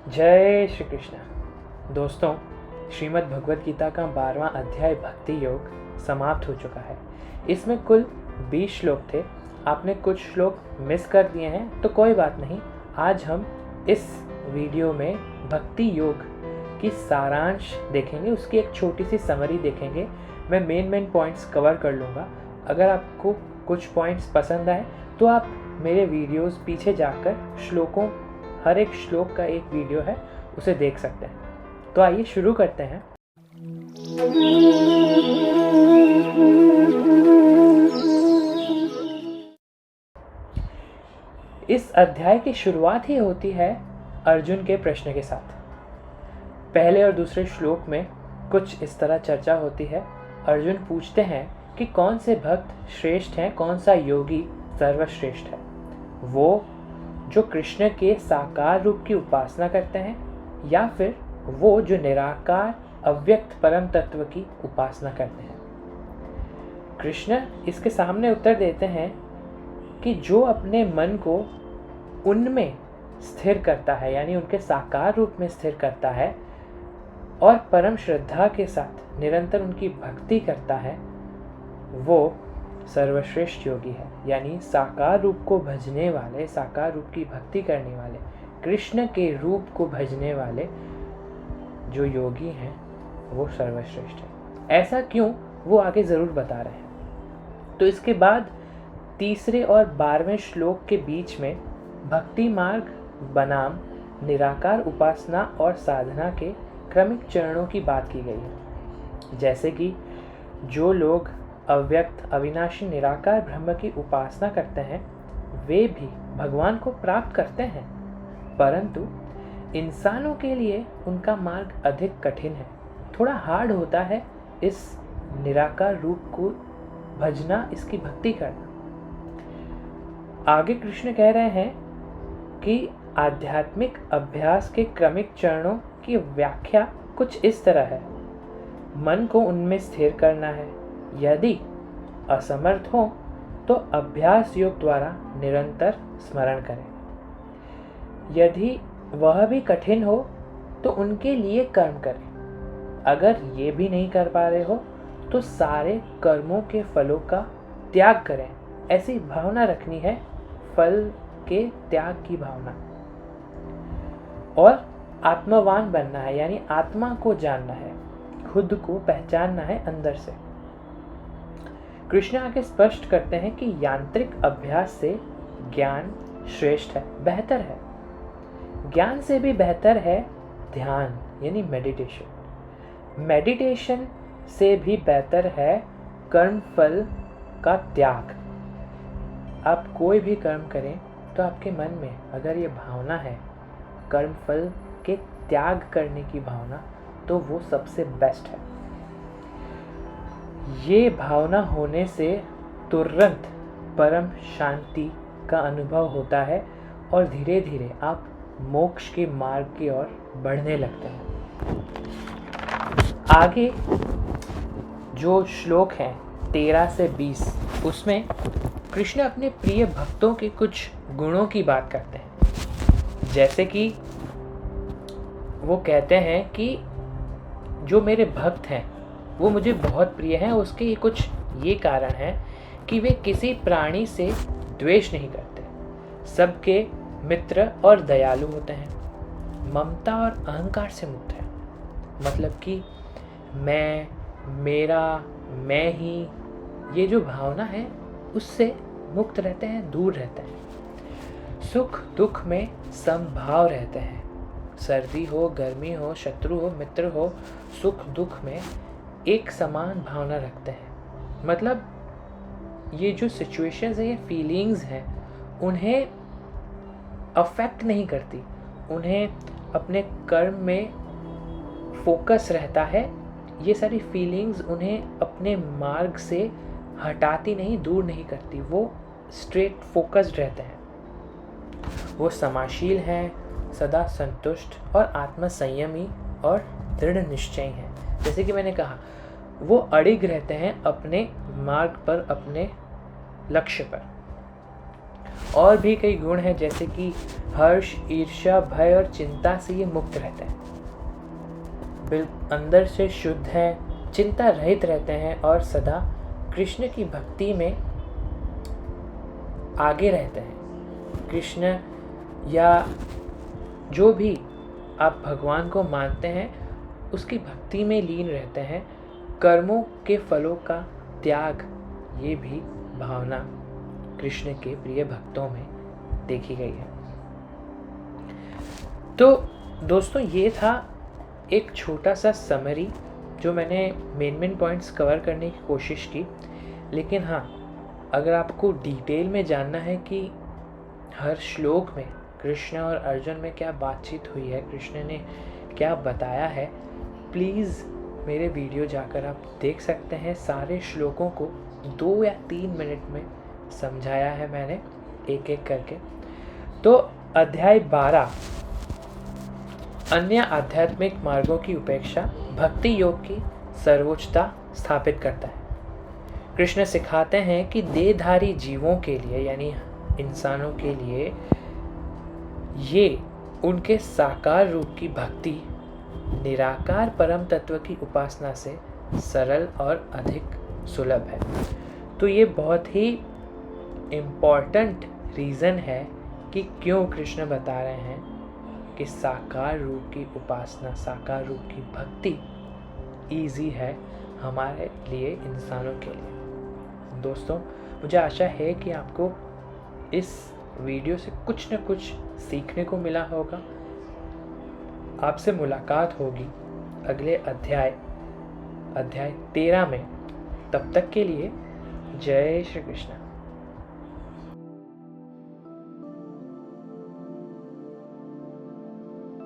जय श्री कृष्ण। दोस्तों, श्रीमद् भगवद गीता का 12वां अध्याय भक्ति योग समाप्त हो चुका है। इसमें कुल 20 श्लोक थे। आपने कुछ श्लोक मिस कर दिए हैं तो कोई बात नहीं। आज हम इस वीडियो में भक्ति योग की सारांश देखेंगे, उसकी एक छोटी सी समरी देखेंगे। मैं मेन पॉइंट्स कवर कर लूँगा। अगर आपको कुछ पॉइंट्स पसंद आए तो आप मेरे वीडियोस पीछे जाकर श्लोकों, हर एक श्लोक का एक वीडियो है, उसे देख सकते हैं। तो आइए शुरू करते हैं। इस अध्याय की शुरुआत ही होती है अर्जुन के प्रश्न के साथ। पहले और दूसरे श्लोक में कुछ इस तरह चर्चा होती है। अर्जुन पूछते हैं कि कौन से भक्त श्रेष्ठ हैं, कौन सा योगी सर्वश्रेष्ठ है, वो जो कृष्ण के साकार रूप की उपासना करते हैं या फिर वो जो निराकार अव्यक्त परम तत्व की उपासना करते हैं। कृष्ण इसके सामने उत्तर देते हैं कि जो अपने मन को उनमें स्थिर करता है, यानी उनके साकार रूप में स्थिर करता है और परम श्रद्धा के साथ निरंतर उनकी भक्ति करता है, वो सर्वश्रेष्ठ योगी है। यानी साकार रूप को भजने वाले, साकार रूप की भक्ति करने वाले, कृष्ण के रूप को भजने वाले जो योगी हैं वो सर्वश्रेष्ठ है। ऐसा क्यों, वो आगे ज़रूर बता रहे हैं। तो इसके बाद तीसरे और 12वें श्लोक के बीच में भक्ति मार्ग बनाम निराकार उपासना और साधना के क्रमिक चरणों की बात की गई है। जैसे कि जो लोग अव्यक्त अविनाशी निराकार ब्रह्म की उपासना करते हैं वे भी भगवान को प्राप्त करते हैं, परंतु इंसानों के लिए उनका मार्ग अधिक कठिन है, थोड़ा हार्ड होता है इस निराकार रूप को भजना, इसकी भक्ति करना। आगे कृष्ण कह रहे हैं कि आध्यात्मिक अभ्यास के क्रमिक चरणों की व्याख्या कुछ इस तरह है। मन को उनमें स्थिर करना है। यदि असमर्थ हो तो अभ्यास योग द्वारा निरंतर स्मरण करें। यदि वह भी कठिन हो तो उनके लिए कर्म करें। अगर ये भी नहीं कर पा रहे हो तो सारे कर्मों के फलों का त्याग करें। ऐसी भावना रखनी है, फल के त्याग की भावना। और आत्मवान बनना है, यानी आत्मा को जानना है, खुद को पहचानना है अंदर से। कृष्ण आगे स्पष्ट करते हैं कि यांत्रिक अभ्यास से ज्ञान श्रेष्ठ है, बेहतर है। ज्ञान से भी बेहतर है ध्यान, यानी मेडिटेशन। मेडिटेशन से भी बेहतर है कर्म फल का त्याग। आप कोई भी कर्म करें तो आपके मन में अगर ये भावना है कर्म फल के त्याग करने की भावना, तो वो सबसे बेस्ट है। ये भावना होने से तुरंत परम शांति का अनुभव होता है और धीरे धीरे आप मोक्ष के मार्ग की ओर बढ़ने लगते हैं। आगे जो श्लोक हैं 13 से 20, उसमें कृष्ण अपने प्रिय भक्तों के कुछ गुणों की बात करते हैं। जैसे कि वो कहते हैं कि जो मेरे भक्त हैं वो मुझे बहुत प्रिय हैं। उसके कुछ ये कारण हैं कि वे किसी प्राणी से द्वेष नहीं करते, सबके मित्र और दयालु होते हैं, ममता और अहंकार से मुक्त हैं। मतलब कि मैं, मेरा, मैं ही, ये जो भावना है उससे मुक्त रहते हैं, दूर रहते हैं। सुख दुख में समभाव रहते हैं। सर्दी हो, गर्मी हो, शत्रु हो, मित्र हो, सुख दुख में एक समान भावना रखते हैं। मतलब ये जो सिचुएशंस है, ये फीलिंग्स हैं, उन्हें अफेक्ट नहीं करती, उन्हें अपने कर्म में फोकस रहता है। ये सारी फीलिंग्स उन्हें अपने मार्ग से हटाती नहीं, दूर नहीं करती, वो स्ट्रेट फोकस्ड रहते हैं। वो समाशील हैं, सदा संतुष्ट और आत्मसंयमी और दृढ़ निश्चयी हैं। जैसे कि मैंने कहा, वो अड़िग रहते हैं अपने मार्ग पर, अपने लक्ष्य पर। और भी कई गुण हैं, जैसे कि हर्ष, ईर्ष्या, भय और चिंता से ये मुक्त रहते हैं, अंदर से शुद्ध हैं, चिंता रहित रहते हैं और सदा कृष्ण की भक्ति में आगे रहते हैं। कृष्ण या जो भी आप भगवान को मानते हैं उसकी भक्ति में लीन रहते हैं। कर्मों के फलों का त्याग, ये भी भावना कृष्ण के प्रिय भक्तों में देखी गई है। तो दोस्तों, ये था एक छोटा सा समरी जो मैंने मेन पॉइंट्स कवर करने की कोशिश की। लेकिन हाँ, अगर आपको डिटेल में जानना है कि हर श्लोक में कृष्ण और अर्जुन में क्या बातचीत हुई है, कृष्ण ने क्या बताया है, प्लीज़ मेरे वीडियो जाकर आप देख सकते हैं। सारे श्लोकों को 2 या 3 मिनट में समझाया है मैंने एक एक करके। तो अध्याय 12 अन्य आध्यात्मिक मार्गों की उपेक्षा भक्ति योग की सर्वोच्चता स्थापित करता है। कृष्ण सिखाते हैं कि देहधारी जीवों के लिए, यानी इंसानों के लिए, ये उनके साकार रूप की भक्ति निराकार परम तत्व की उपासना से सरल और अधिक सुलभ है। तो ये बहुत ही इम्पॉर्टेंट रीज़न है कि क्यों कृष्ण बता रहे हैं कि साकार रूप की उपासना, साकार रूप की भक्ति ईजी है हमारे लिए, इंसानों के लिए। दोस्तों, मुझे आशा है कि आपको इस वीडियो से कुछ न कुछ सीखने को मिला होगा। आपसे मुलाकात होगी अगले अध्याय 13 में। तब तक के लिए जय श्री कृष्ण।